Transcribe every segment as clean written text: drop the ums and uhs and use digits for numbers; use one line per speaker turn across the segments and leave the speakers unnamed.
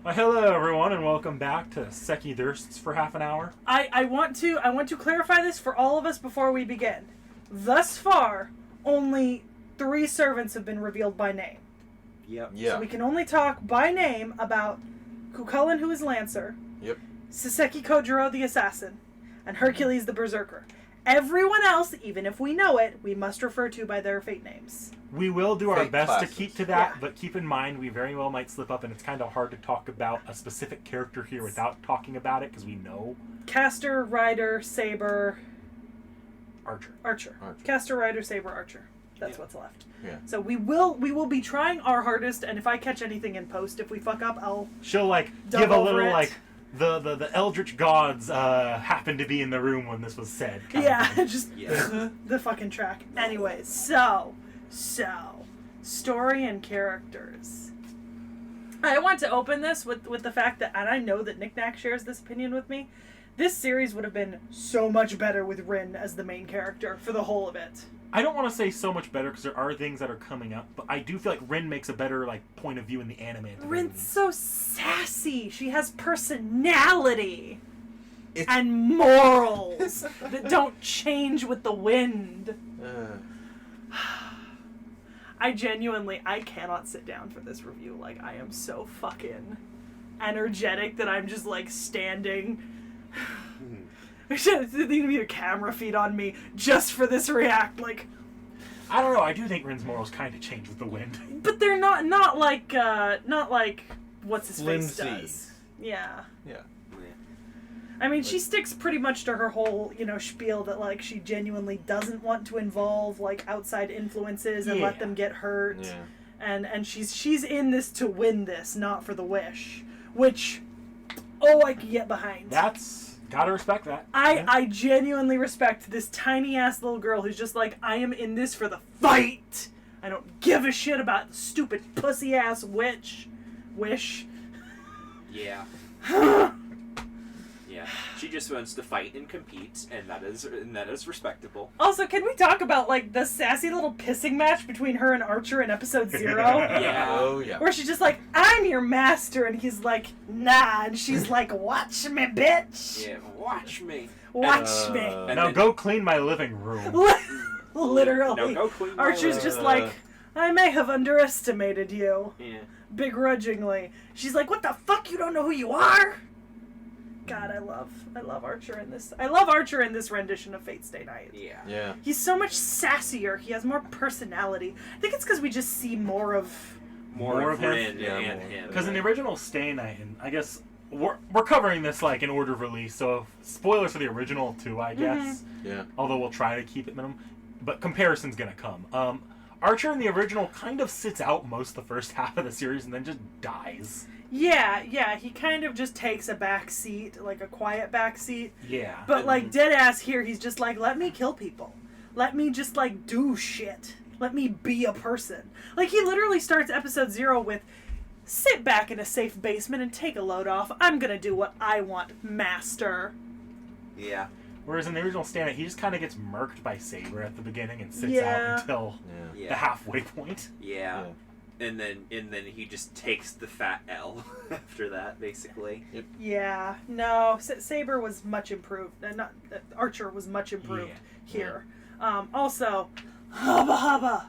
Well, hello everyone, and welcome back to T.H.E Dursts for half an hour.
I want to clarify this for all of us before we begin. Thus far, only 3 servants have been revealed by name.
Yep.
Yeah.
So we can only talk by name about Cuchulainn, who is Lancer.
Yep.
Siseki Kojiro, the assassin, and Hercules, the berserker. Everyone else, even if we know it, we must refer to by their fate names.
We will do our
Fake
best
classes.
to keep to that,
Yeah.
but keep in mind we very well might slip up, and it's kind of hard to talk about a specific character here without talking about it, because we know
Caster, Rider, Saber,
Archer.
Archer.
Archer.
Caster, Rider, Saber, Archer. That's
Yeah.
what's left.
Yeah.
So we will be trying our hardest, and if I catch anything in post, if we fuck up, I'll
She'll, like,
Dub
give a
over
little,
it.
like, the Eldritch gods happened to be in the room when this was said. kind of thing.
just
Yeah.
the fucking track. Anyways, so story and characters. I want to open this with the fact that, and I know that Nick Nack shares this opinion with me, this series would have been so much better with Rin as the main character for the whole of it.
I don't want to say so much better, because there are things that are coming up, but I do feel like Rin makes a better, like, point of view in the anime. At the very
Rin's
least.
so sassy. She has personality
It's-
and morals that don't change with the wind. I cannot sit down for this review. Like, I am so fucking energetic that I'm just, like, standing. There's need to be a camera feed on me just for this react. Like,
I don't know, I do think Rin's morals kind of change with the wind.
but they're not like what's his face
Lindsay.
does. Yeah.
Yeah.
I mean, she sticks pretty much to her whole, spiel that, like, she genuinely doesn't want to involve, like, outside influences and let
Yeah.
them get hurt.
Yeah.
And she's in this to win this, not for the wish. Which, I can get behind.
Gotta respect that.
I genuinely respect this tiny-ass little girl who's just like, I am in this for the fight! I don't give a shit about the stupid pussy-ass wish.
Yeah. Yeah. She just wants to fight and compete, and that is respectable.
Also, can we talk about, like, the sassy little pissing match between her and Archer in episode 0?
Yeah.
Oh yeah.
Where she's just like, I'm your master, and he's like, nah, and she's like, watch me, bitch!
Yeah. Watch me.
Watch me!
And
Now
then-
go clean my living room.
Literally.
No, go clean my
Archer's
room.
just like, I may have underestimated you.
Yeah.
Begrudgingly. She's like, what the fuck, you don't know who you are? God, I love Archer in this. I love Archer in this rendition of Fate Stay Night.
Yeah.
Yeah.
He's so much sassier. He has more personality. I think it's because we just see more of...
More of
him?
Rin
Yeah,
and
more.
him.
Because in the original Stay Night, and I guess we're covering this like in order of release, so spoilers for the original too, I guess.
Yeah.
Although we'll try to keep it minimum, but comparison's gonna come. Archer in the original kind of sits out most of the first half of the series and then just dies.
Yeah, he kind of just takes a back seat, like a quiet back seat.
Yeah.
But, like, deadass here, he's just like, let me kill people. Let me just, like, do shit. Let me be a person. Like, he literally starts episode 0 with, sit back in a safe basement and take a load off. I'm gonna do what I want, master.
Yeah.
Whereas in the original Stay Night, he just kind of gets murked by Saber at the beginning and sits
Yeah.
out until
Yeah.
Yeah.
the halfway point.
Yeah. And then he just takes the fat L after that, basically.
Yeah, no, Saber was much improved. Archer was much improved
Yeah.
here. Also, hubba hubba.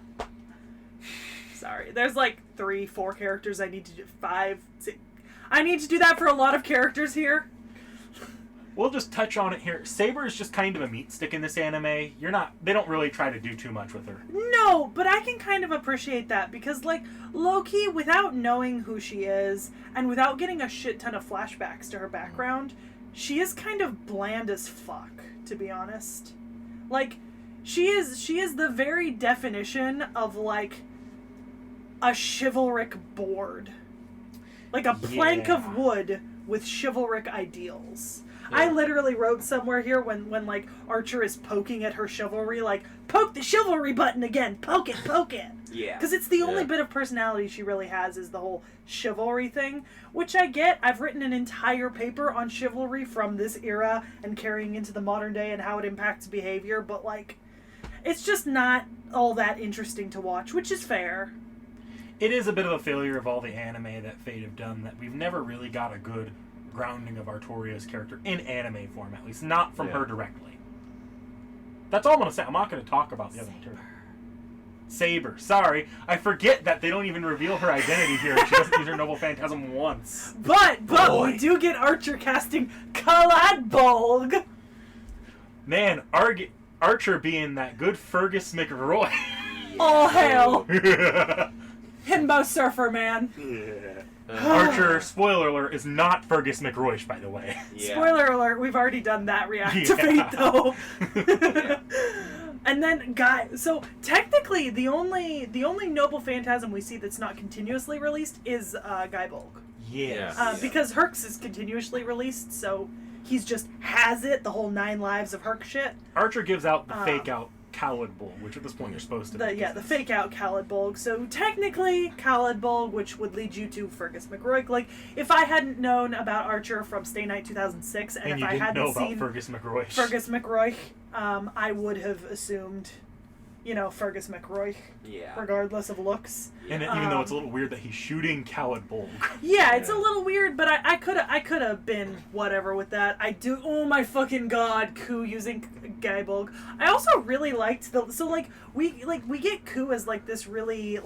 Sorry, there's like 3-4 characters I need to do. 5, 6. I need to do that for a lot of characters here.
We'll just touch on it here. Saber is just kind of a meat stick in this anime. They don't really try to do too much with her.
No, but I can kind of appreciate that because, like, low-key, without knowing who she is and without getting a shit ton of flashbacks to her background, she is kind of bland as fuck, to be honest. Like, she is the very definition of, like, a chivalric board. Like a plank
Yeah.
of wood with chivalric ideals.
Yeah.
I literally wrote somewhere here when like Archer is poking at her chivalry, like, poke the chivalry button again, poke it.
Yeah.
Because it's the only
Yeah.
bit of personality she really has is the whole chivalry thing, which I get. I've written an entire paper on chivalry from this era and carrying into the modern day and how it impacts behavior, but, like, it's just not all that interesting to watch, which is fair.
It is a bit of a failure of all the anime that Fate have done that we've never really got a good grounding of Artoria's character in anime form, at least not from her directly. That's all I'm going to say. I'm not going to talk about the other material. Saber. Sorry. I forget that they don't even reveal her identity here. She doesn't use her Noble Phantasm once.
But we do get Archer casting Kaladbolg.
Man, Archer being that good Fergus McRoy.
All hail. Himbo Surfer Man.
Yeah. Archer, spoiler alert, is not Fergus McRoy, by the way.
Yeah.
Spoiler alert, we've already done that reactivate, though. And then, so technically, the only Noble Phantasm we see that's not continuously released is Guybolg.
Yes.
Because Herx is continuously released, so he's just has it, the whole 9 lives of Herc shit.
Archer gives out the fake-out Kaladbolg, which at this point you're supposed to...
The fake-out Kaladbolg. So technically, Kaladbolg, which would lead you to Fergus McRoy. Like, if I hadn't known about Archer from Stay Night 2006, and if I hadn't seen
Fergus McRoy,
I would have assumed, Fergus McRoy, regardless of looks.
And even though it's a little weird that he's shooting Kaladbolg.
Yeah, it's a little weird, but I could have been whatever with that. Oh my fucking god, Ku using Guybolg. I also really liked we get Ku as this really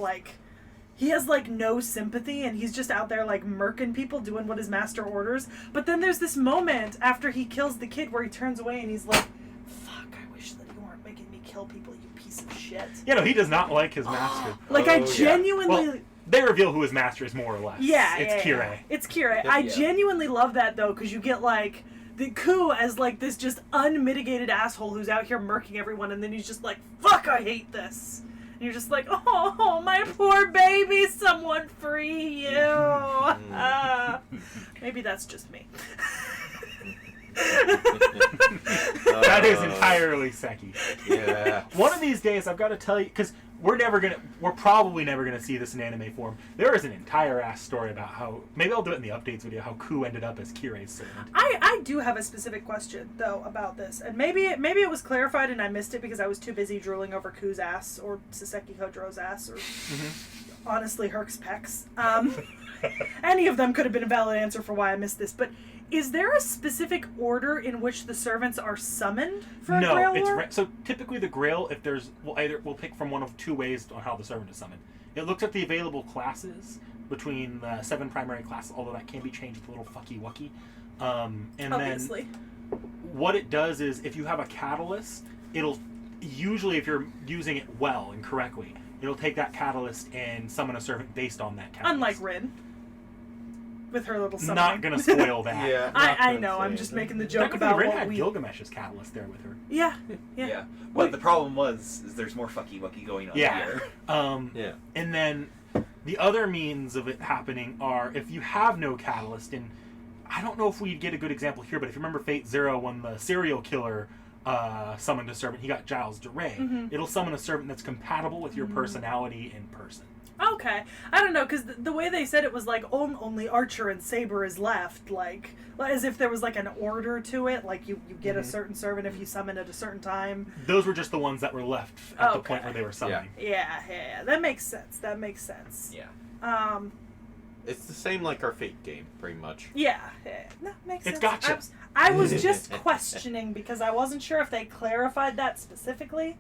he has no sympathy and he's just out there murking people doing what his master orders. But then there's this moment after he kills the kid where he turns away and he's like, fuck, I wish that you weren't making me kill people, you piece of shit.
He does not like his master.
I genuinely...
Well, they reveal who his master is more or less.
Yeah,
it's T.H.E.
Yeah. It's T.H.E. I genuinely love that though, because you get the Ku as this just unmitigated asshole who's out here murking everyone, and then he's just like, fuck, I hate this. And you're just like, oh, my poor baby, someone free you. Maybe that's just me.
That is entirely Seki.
Yeah.
One of these days, I've got to tell you, because we're probably never gonna see this in anime form. There is an entire ass story about how, maybe I'll do it in the updates video, how Ku ended up as Kirei's servant.
I do have a specific question though about this, and maybe it was clarified and I missed it because I was too busy drooling over Ku's ass or Saseki Hojo's ass or honestly Herc's pecs. Any of them could have been a valid answer for why I missed this, but is there a specific order in which the servants are summoned for a Grail Lore?
So typically the Grail, if there's, we'll pick from one of 2 ways on how the servant is summoned. It looks at the available classes between the 7 primary classes, although that can be changed with a little fucky wucky. And
obviously.
Then what it does is if you have a catalyst, it'll usually, if you're using it well and correctly, it'll take that catalyst and summon a servant based on that catalyst.
Unlike Rin. With her little summoning.
Not gonna spoil that.
Yeah.
I know. I'm just making the joke about
Rin
what
had
we...
Gilgamesh's catalyst there with her.
Yeah.
But the problem is there's more fucky wucky going on here.
Yeah.
And then the other means of it happening are if you have no catalyst, and I don't know if we'd get a good example here, but if you remember Fate Zero when the serial killer summoned a servant, he got Giles DeRay. It'll summon a servant that's compatible with your personality in person.
Okay. I don't know, because the way they said it was only Archer and Saber is left, as if there was an order to it, you get a certain servant if you summon at a certain time.
Those were just the ones that were left at the point where they were summoning.
Yeah. That makes sense.
Yeah.
It's the same like our Fate game, pretty much.
Yeah. That makes sense.
It's gotcha.
I was just questioning because I wasn't sure if they clarified that specifically.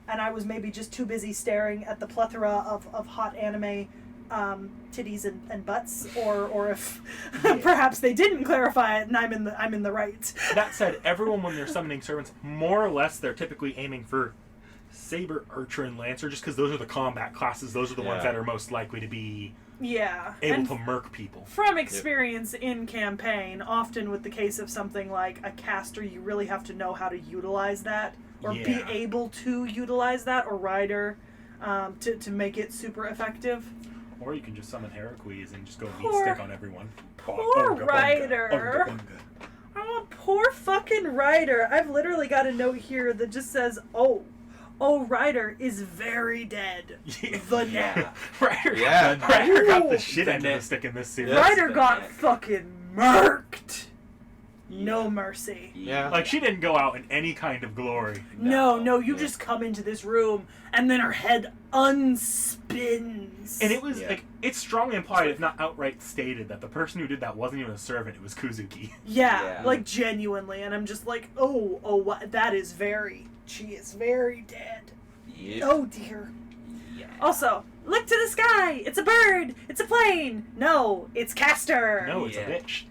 And I was maybe just too busy staring at the plethora of hot anime titties and butts, or if perhaps they didn't clarify it and I'm in the right.
That said, everyone when they're summoning servants, more or less, they're typically aiming for Saber, Archer, and Lancer, just because those are the combat classes. Those are the ones that are most likely to be able to murk people.
From experience in campaign, often with the case of something like a caster, you really have to know how to utilize that. Or be able to utilize that, or rider, to make it super effective.
Or you can just summon Heracles and just go meat stick on everyone.
Poor rider. Oh, poor fucking rider. I've literally got a note here that just says, oh, Ryder is very dead.
Ryder got the shit end of the stick in this series.
Ryder got fucking murked. no mercy.
Yeah.
Like, she didn't go out in any kind of glory.
No, you
Yeah.
just come into this room, and then her head unspins.
And it was,
Yeah.
like, it's strongly implied, if not outright stated, that the person who did that wasn't even a servant, it was Kuzuki.
Yeah,
Yeah.
like, genuinely. And I'm just like, what? That is she is very dead.
Yep.
Oh, dear.
Yeah.
Also, look to the sky! It's a bird! It's a plane! No, it's Castor!
No, it's
Yeah.
a bitch.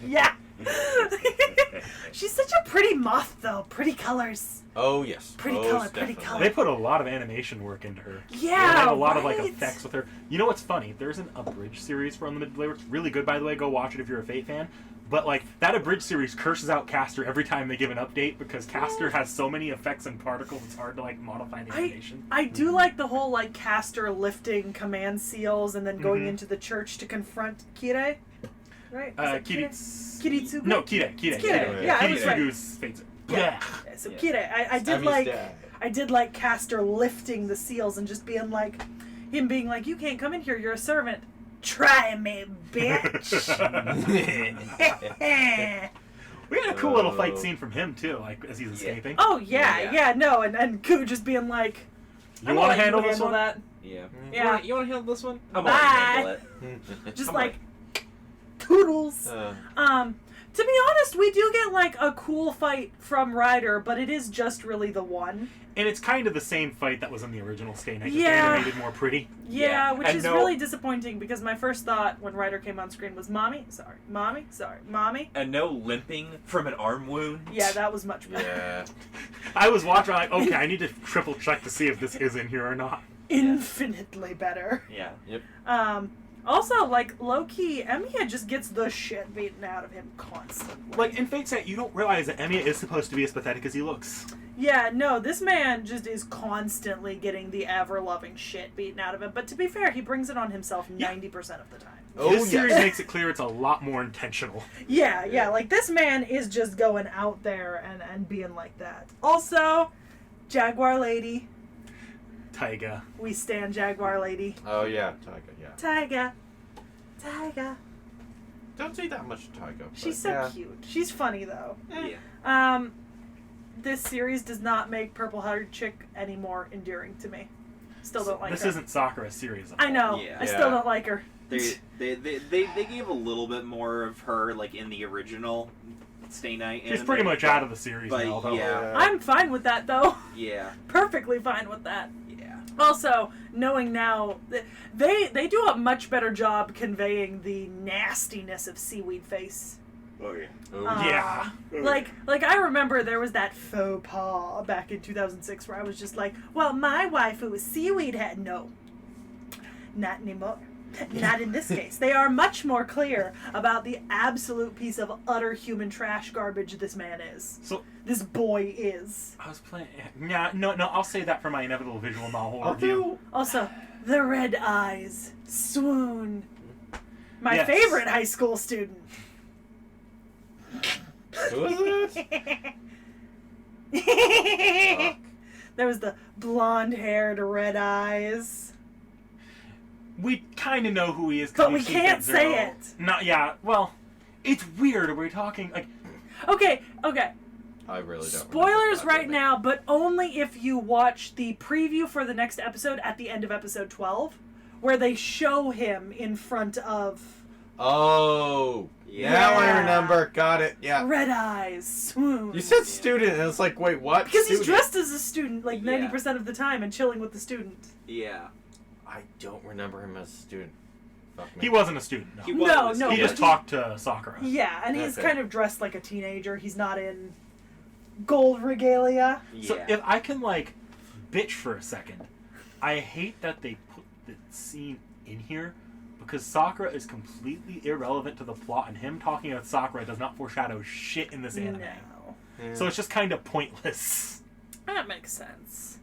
Yeah.
Yeah! She's such a pretty moth, though. Pretty colors.
Oh yes.
Pretty
Most
color, pretty
definitely.
color.
They put a lot of animation work into her.
Yeah,
They have a lot of, like,
right?
effects with her. You know what's funny? There's an abridged series for Unlimited Blade Works. Really good, by the way. Go watch it if you're a Fate fan. But, like, that abridged series curses out Castor every time they give an update because Castor has so many effects and particles, it's hard to, like, modify the animation.
I do like the whole, like, Castor lifting command seals and then going
Mhm.
into the church to confront Kire. Right? Is it
Kiritsugu?
Kiritsugu?
No, Kire.
It's Kire. Yeah, I was right.
Kiritsugu's fates.
Yeah. So
Yeah.
Kire, I did
Sammy's
like
dad.
I did like Castor lifting the seals and just being like, him being like, you can't come in here, you're a servant. Try me, bitch.
We had a cool little fight scene from him, too, like, as he's escaping.
Oh yeah,
Yeah.
yeah, no, and Ku just being like,
You want to
to
handle this one?
that?
Yeah.
Yeah.
You want to handle this one? I'm
Bye.
gonna handle it.
Just
I'm
like toodles. To be honest, we do get like a cool fight from Ryder, but it is just really the one.
And it's kind of the same fight that was in the original Stay Night, just
Yeah.
animated more pretty.
Yeah,
Yeah,
which
and
is
no-
really disappointing because my first thought when Ryder came on screen was, "Mommy, sorry, mommy, sorry, mommy."
And no limping from an arm wound.
Yeah, that was much better.
Yeah.
I was watching, like, okay, I need to triple check to see if this is in here or not.
Infinitely better.
Yeah.
Also, like, low-key, Emiya just gets the shit beaten out of him constantly.
Like, in Fate Stay Night, you don't realize that Emiya is supposed to be as pathetic as he looks.
Yeah, no, this man just is constantly getting the ever-loving shit beaten out of him. But to be fair, he brings it on himself 90% of the time.
Oh,
This series
yes.
makes it clear it's a lot more intentional.
Yeah, like, this man is just going out there and being like that. Also, Jaguar Lady.
Taiga.
We stand Jaguar Lady.
Oh yeah, Taiga. Yeah.
Taiga.
Don't see that much Taiga.
She's
but
so
yeah.
cute. She's funny, though.
Yeah.
This series does not make Purple-Hearted Chick any more endearing to me. Still don't like
This
her.
isn't Sakura's series.
I know.
Yeah.
I still
Yeah.
don't like her.
They gave a little bit more of her like in the original Stay Night.
She's
anime,
pretty much out of the series
but
now, though.
yeah.
I'm fine with that, though.
Yeah.
Perfectly fine with that.
Yeah.
Also, knowing now, they do a much better job conveying the nastiness of Seaweed Face.
Oh yeah.
Oh,
Yeah.
Like I remember there was that faux pas back in 2006 where I was just like, well, my waifu is Seaweed Head. No, not anymore. Not in this case. They are much more clear about the absolute piece of utter human trash garbage this man is.
So,
This boy is.
I was playing... Yeah, no, I'll say that for my inevitable visual novel
I'll
review.
do.
Also, the red eyes. Swoon. My
Yes.
favorite high school student.
Who is it? Fuck.
There was the blonde-haired red eyes.
We kind of know who he is. 'cause
But
we've
we
seen
can't
Fate
say
Zero.
it.
Not, yeah, well, it's weird. We're talking, like...
Okay.
I really don't.
Spoilers
remember
right
that.
now, but only if you watch the preview for the next episode at the end of episode 12, where they show him in front of
Oh.
Yeah.
Now I remember. Got it. Yeah.
Red Eyes, Swoon.
You said student, and it's like, wait, what?
Because he's
Student?
dressed as a student like
Yeah.
90% of the time and chilling with the student.
Yeah.
I don't remember him as a student. Fuck me.
He wasn't a student, no.
He
No,
wasn't a
no,
He
student.
just talked to Sakura.
Yeah, and he's
Okay.
kind of dressed like a teenager. He's not in gold regalia.
Yeah.
So if I can, like, bitch for a second, I hate that they put the scene in here because Sakura is completely irrelevant to the plot, and him talking about Sakura does not foreshadow shit in this anime.
No.
Yeah.
So it's just kind of pointless.
That makes sense.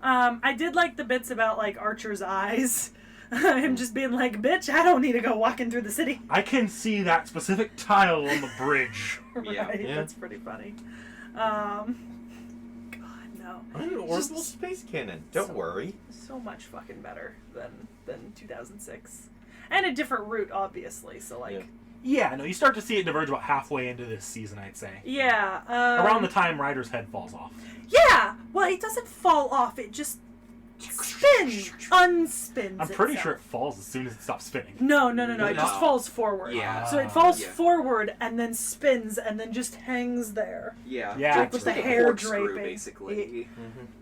I did like the bits about, like, Archer's eyes. Him just being like, bitch, I don't need to go walking through the city.
I can see that specific tile on the bridge.
Yeah.
Right,
Yeah.
that's pretty funny. God, no.
I'm an orbital
Just
space cannon. Don't
so-
worry.
So much fucking better than 2006. And a different route, obviously, so, like,
Yeah.
Yeah, no, you start to see it diverge about halfway into this season, I'd say.
Yeah.
Around the time Ryder's head falls off.
Yeah. Well, it doesn't fall off. It just spins, unspins.
I'm pretty
itself.
sure it falls as soon as it stops spinning.
No. It just
No.
falls forward.
Yeah.
So it falls
Yeah.
forward and then spins and then just hangs there.
Yeah.
Yeah,
Like with the
Like a
hair
corkscrew,
draping.
basically.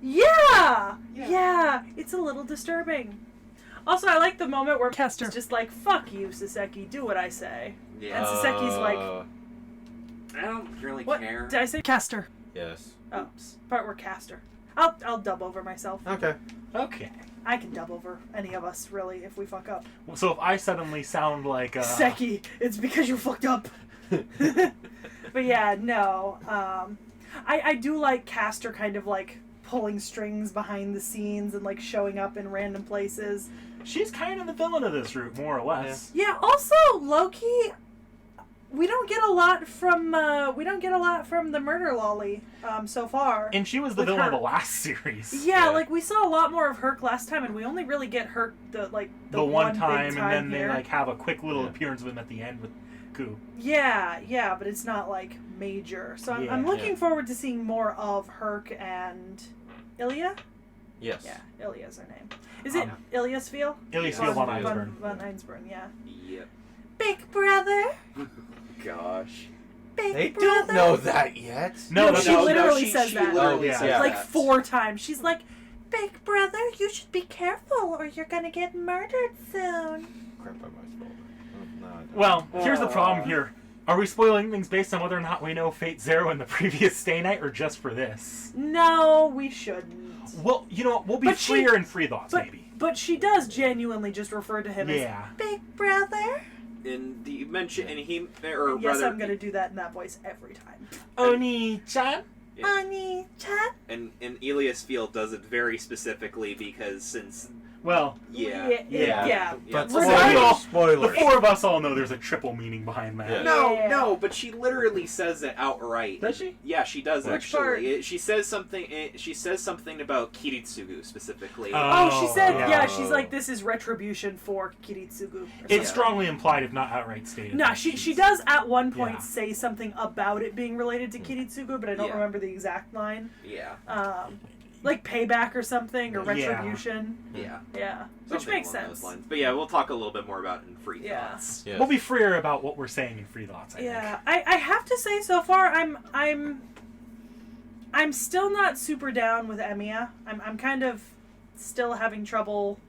Yeah.
Yeah.
Yeah. It's a little disturbing. Also, I like the moment where Kester's just like, "Fuck you, Saseki. Do what I say."
Yeah.
And Saseki's like,
I don't really
"What
care.
did I say?" Caster.
Yes.
Oh, part where Caster. I'll dub over myself.
Okay.
Okay.
I can dub over any of us, really, if we fuck up.
So if I suddenly sound like
Seki, it's because you fucked up. But yeah, no. I do like Caster kind of like pulling strings behind the scenes and like showing up in random places.
she's kind of the villain of this route, more or less.
Yeah. Also, Loki. We don't get a lot from the murder lolly so far.
And she was the
With
villain of
her.
the last series.
Yeah,
Yeah.
like we saw a lot more of Herc last time, and we only really get Herc the
one
big
time, and then
here.
they like have a quick little
Yeah.
appearance of him at the end with Ku.
Yeah, but it's not like major. So I'm
Yeah.
looking forward to seeing more of Herc and Ilya.
Yes.
Yeah, Ilya's her name. Is it
Um,
Ilya's feel?
Ilias
Yeah.
von
Von-
Eisberg.
Von Einsburn, yeah.
Yep.
Big brother,
Gosh.
big
They
brother.
don't know that yet.
No,
No,
that's
she literally says
she
that.
literally
Oh, yeah.
says
Like
that.
4 times. She's like, "Big brother, you should be careful, or you're gonna get murdered soon."
Crap, I might spoil it. No, I don't.
Well, here's the problem here. Are we spoiling things based on whether or not we know Fate Zero in the previous Stay Night, or just for this?
No, we shouldn't.
Well, you know what? We'll be
But she-
freer in free thoughts,
But
maybe.
but she does genuinely just refer to him
Yeah.
as "Big brother."
And you mentioned, and he, or
Yes,
rather,
I'm gonna do that in that voice every time.
Oni-chan?
Yeah.
Oni-chan.
and Elias Field does it very specifically because since
Well,
Yeah.
But
We're
not-
spoilers.
the
Spoilers.
4 of us all know there's a triple meaning behind that.
Yeah.
No, but she literally says it outright.
Does she?
Yeah, she does
Which part?
actually. She says something. She says something about Kiritsugu specifically.
Oh, she said,
yeah.
yeah, she's like, this is retribution for Kiritsugu. or
It's
something.
strongly implied, if not outright stated.
No,
that
she
she's-
does at one point
Yeah.
say something about it being related to Kiritsugu, but I don't
Yeah.
remember the exact line.
Yeah,
Like payback or something, or
Yeah.
retribution.
yeah.
Yeah. Which
Something
makes
along those
sense.
lines. But yeah, we'll talk a little bit more about it in free
Yeah.
thoughts.
Yes.
We'll be freer about what we're saying in free thoughts, I
Yeah,
think.
I have to say so far I'm still not super down with Emiya. I'm kind of still having trouble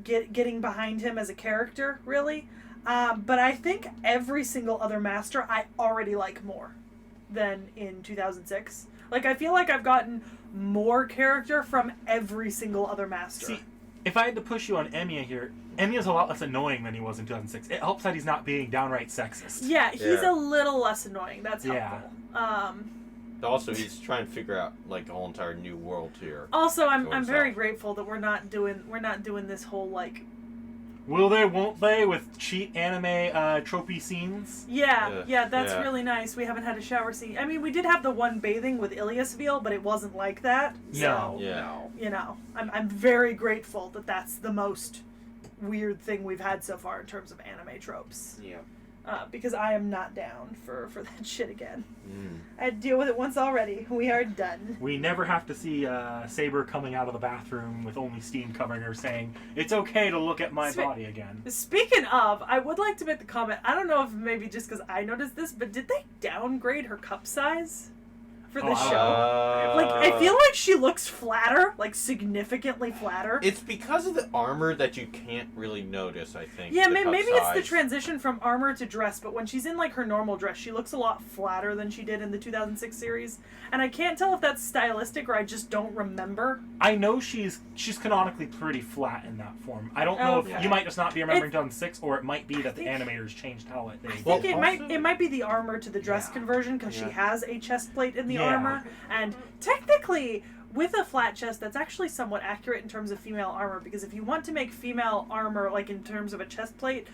getting behind him as a character, really. But I think every single other master I already like more than in 2006. Like, I feel like I've gotten more character from every single other master.
See, if I had to push you on Emiya here, Emiya's a lot less annoying than he was in 2006. It helps that he's not being downright sexist.
Yeah, he's
Yeah.
a little less annoying. That's
Yeah.
helpful.
Also, he's trying to figure out like a whole entire new world here.
Also, I'm
For
very
himself.
grateful that we're not doing this whole like
Will they, won't they, with cheat anime tropey scenes?
yeah that's
Yeah.
really nice. We haven't had a shower scene. I mean, we did have the one bathing with Iliasville, but it wasn't like that.
No.
So,
Yeah.
you know, I'm very grateful that that's the most weird thing we've had so far in terms of anime tropes.
Yeah.
Because I am not down for that shit again.
Mm.
I had to deal with it once already. We are done.
We never have to see Saber coming out of the bathroom with only steam covering her saying, "It's okay to look at my
Sweet.
body again."
Speaking of, I would like to make the comment. I don't know if maybe just because I noticed this, but did they downgrade her cup size for this
Oh,
show? Like, I feel like she looks flatter, like significantly flatter.
It's because of the armor that you can't really notice, I think.
Yeah,
the cup
maybe it's the
size.
transition from armor to dress, but when she's in like her normal dress, she looks a lot flatter than she did in the 2006 series. And I can't tell if that's stylistic or I just don't remember.
I know she's canonically pretty flat in that form. I don't know if
Okay.
you might just not be remembering 2006, or it might be that the animators changed how they.
I think
Well,
it might be the armor to the dress
Yeah.
conversion because she
Yeah.
has a chest plate in the
Yeah.
armor, and technically with a flat chest that's actually somewhat accurate in terms of female armor, because if you want to make female armor like in terms of a chest plate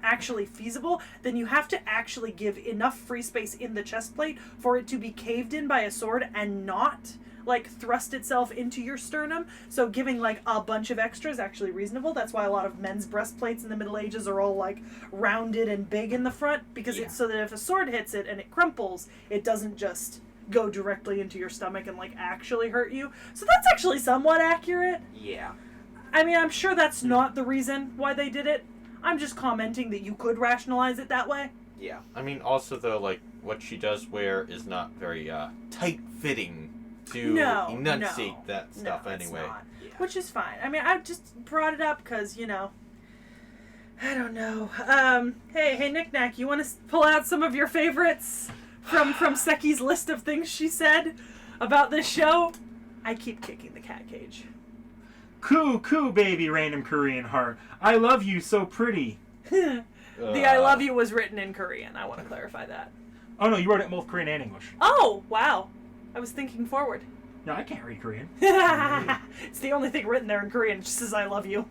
actually feasible, then you have to actually give enough free space in the chest plate for it to be caved in by a sword and not like thrust itself into your sternum, so giving like a bunch of extra is actually reasonable. That's why a lot of men's breastplates in the Middle Ages are all like rounded and big in the front, because it's so that if a sword hits it and it crumples, it doesn't just go directly into your stomach and like actually hurt you. So that's actually somewhat accurate.
Yeah.
I mean, I'm sure that's not the reason why they did it. I'm just commenting that you could rationalize it that way.
Yeah.
I mean, also though, like what she does wear is not very tight fitting to enunciate that stuff anyway.
It's not,
Yeah.
which is fine. I mean, I just brought it up because I don't know. Hey, Knick Knack, you want to pull out some of your favorites from Seki's list of things she said about this show? I keep kicking the cat cage.
Coo, baby, random Korean heart. I love you, so pretty.
The I love you was written in Korean. I want to clarify that.
Oh, no, you wrote it in both Korean and English.
Oh, wow. I was thinking forward.
No, I can't read Korean.
It's the only thing written there in Korean. It just says I love you.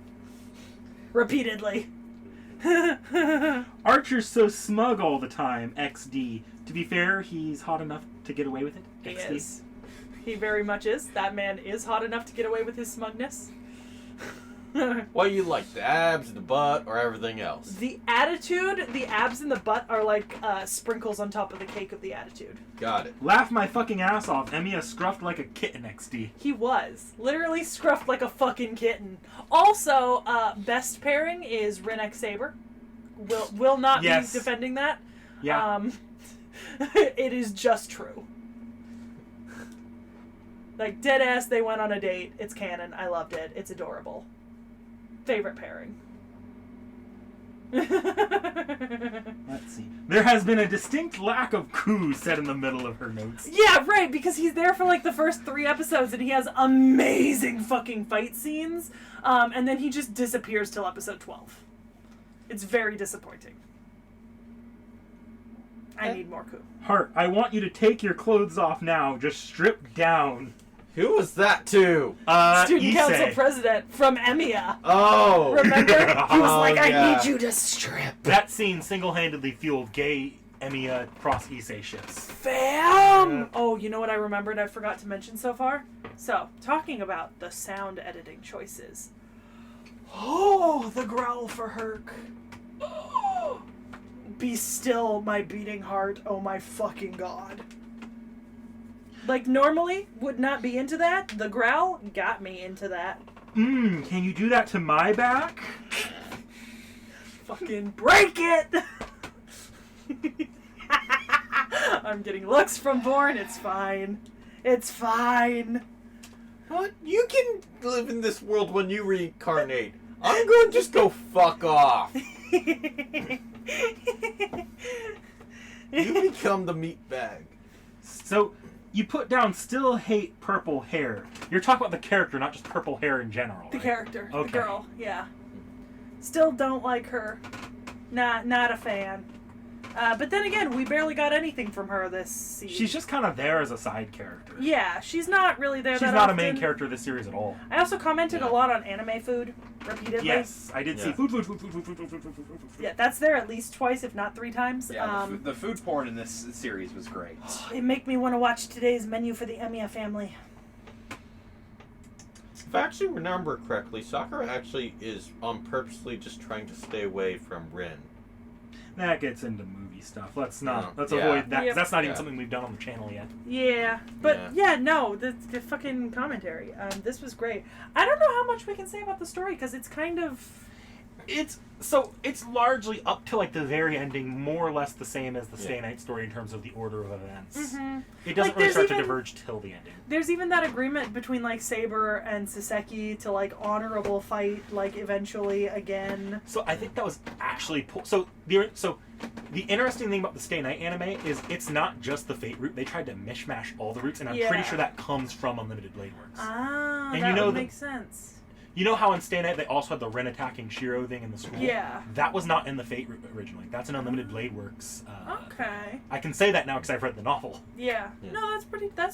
Repeatedly.
Archer's so smug all the time, XD. To be fair, he's hot enough to get away with it.
He
XD.
is. He very much is. That man is hot enough to get away with his smugness.
What do you like, the abs, the butt, or everything else?
The attitude, the abs and the butt are like sprinkles on top of the cake of the attitude.
Got it.
Laugh my fucking ass off. Emiya scruffed like a kitten, XD.
He was. Literally scruffed like a fucking kitten. Also, best pairing is Ren Saber. Will not be defending that.
Yeah.
It is just true. Like, dead ass, they went on a date. It's canon. I loved it. It's adorable. Favorite pairing.
Let's see. There has been a distinct lack of coo said in the middle of her notes.
Yeah, right, because he's there for like the first 3 episodes and he has amazing fucking fight scenes. And then he just disappears till episode 12. It's very disappointing. I need more coo.
Heart, I want you to take your clothes off now. Just strip down.
Who was that to?
Student
Issei.
council president from Emiya.
Oh!
Remember? He was like, I
yeah.
need you to strip.
That scene single-handedly fueled gay Emiya cross Issei ships.
Fam! Oh, you know what I remembered I forgot to mention so far? So, talking about the sound editing choices. Oh, the growl for Herc. Oh, be still, my beating heart. Oh my fucking god. Like, normally, would not be into that. The growl got me into that.
Can you do that to my back?
Fucking break it! I'm getting looks from Born. It's fine. It's fine.
What? You can live in this world when you reincarnate. I'm going to just go fuck off. You become the meat bag.
So, you put down still hate purple hair. You're talking about the character, not just purple hair in general,
The
right?
character.
Okay.
The girl. Yeah. Still don't like her. Not a fan. But then again, we barely got anything from her this season.
She's just kind of there as a side character.
Yeah, she's not really there
She's
that
not
often.
a main character of this series at all.
I also commented a lot on anime food, repeatedly.
Yes, I did see
Yeah.
food.
Yeah, that's there at least twice, if not 3 times.
Yeah, the food porn in this series was great.
It make me want to watch today's menu for the Emiya family.
If I actually remember correctly, Sakura actually is purposely just trying to stay away from Rin.
That gets into movie stuff. Let's not. Let's
Yeah.
avoid that. 'Cause
Yep.
that's not even
Yeah.
something we've done on the channel yet.
Yeah, but no, the fucking commentary. This was great. I don't know how much we can say about the story because it's kind of.
It's largely up to like the very ending, more or less the same as the Stay Night story in terms of the order of events. It doesn't
Like,
really
there's
start to
even-
diverge till the ending.
There's even that agreement between like Saber and Saseki to like honorable fight like eventually again.
So I think that was actually the interesting thing about the Stay Night anime is it's not just the Fate route. They tried to mishmash all the routes, and I'm pretty
Yeah.
sure that comes from Unlimited Blade Works.
Ah,
And
that
you know
would
the-
make sense.
You know how in Stay Night they also had the Ren attacking Shiro thing in the school?
Yeah.
That was not in the Fate route originally. That's an Unlimited Blade Works.
Okay.
I can say that now because I've read the novel.
Yeah.
Yeah.
No, that's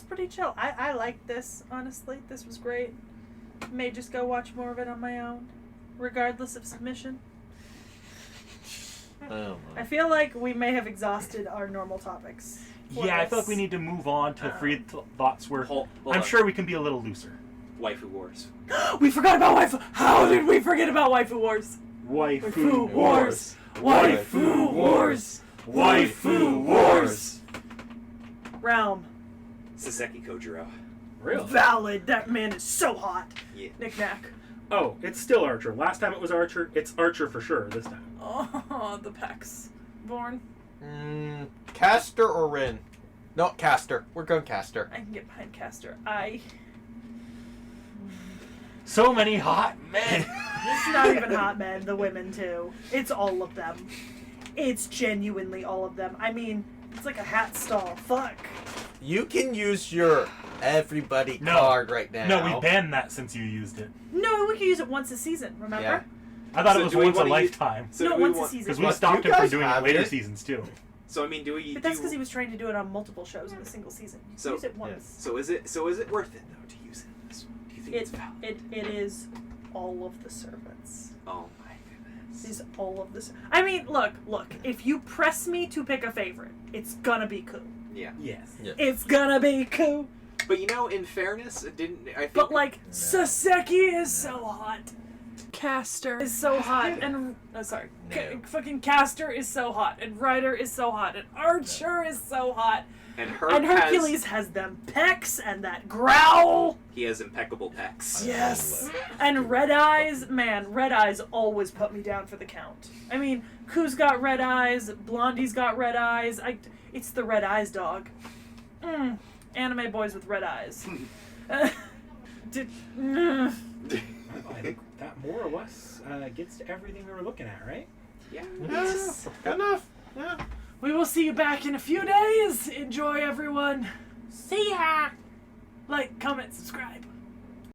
pretty chill. I liked this, honestly. This was great. May just go watch more of it on my own, regardless of submission.
Oh,
I feel like we may have exhausted our normal topics.
Yeah, I feel like we need to move on to free thoughts where
Hold
I'm
on.
sure we can be a little looser.
Waifu Wars.
We forgot about waifu. How did we forget about waifu wars?
Waifu
wars. Waifu wars.
Waifu wars.
Realm.
Saseki Kojiro.
Really?
Valid. That man is so hot.
Yeah.
Knick-knack.
Oh, it's still Archer. Last time it was Archer. It's Archer for sure this time.
Oh, the pecs. Born.
Caster or Rin? No, Caster. We're going Caster.
I can get behind Caster.
So many hot men.
It's not even hot men, the women too. It's all of them. It's genuinely all of them. I mean, it's like a hat stall. Fuck.
You can use your everybody
No.
card right now.
No, we banned that since you used it.
No, we can use it once a season, remember?
Yeah.
I thought
So
it was
do we
once a
wanna use-
lifetime.
So
no,
do we
once a
want-
season.
Because we
But
stopped
you
him from
guys
doing it
have
later
it.
seasons too.
So I mean, do we?
But that's because he was trying to do it on multiple shows in a single season. You
So-
use it once.
So is it worth it though to use it in this one? Do you think it's valid?
It is all of the servants.
Oh my goodness.
It is all of this. I mean, look. If you press me to pick a favorite, it's gonna be Ku.
Yeah.
Yes.
Yeah.
It's gonna be Ku.
But you know, in fairness, it didn't. I think.
But like, Saseki is so hot. Caster is so hot, and
No.
fucking Caster is so hot, and Ryder is so hot, and Archer is so hot,
and
and Hercules has them pecs and that growl.
He has impeccable pecs.
Yes, and Red Eyes, man, Red Eyes always put me down for the count. I mean, Ku's got red eyes, Blondie's got red eyes. It's the Red Eyes dog. Anime boys with red eyes.
I think that more or less gets to everything we were looking at, right?
Yeah.
Yeah, good enough. Yeah.
We will see you back in a few days. Enjoy, everyone. See ya. Like, comment, subscribe.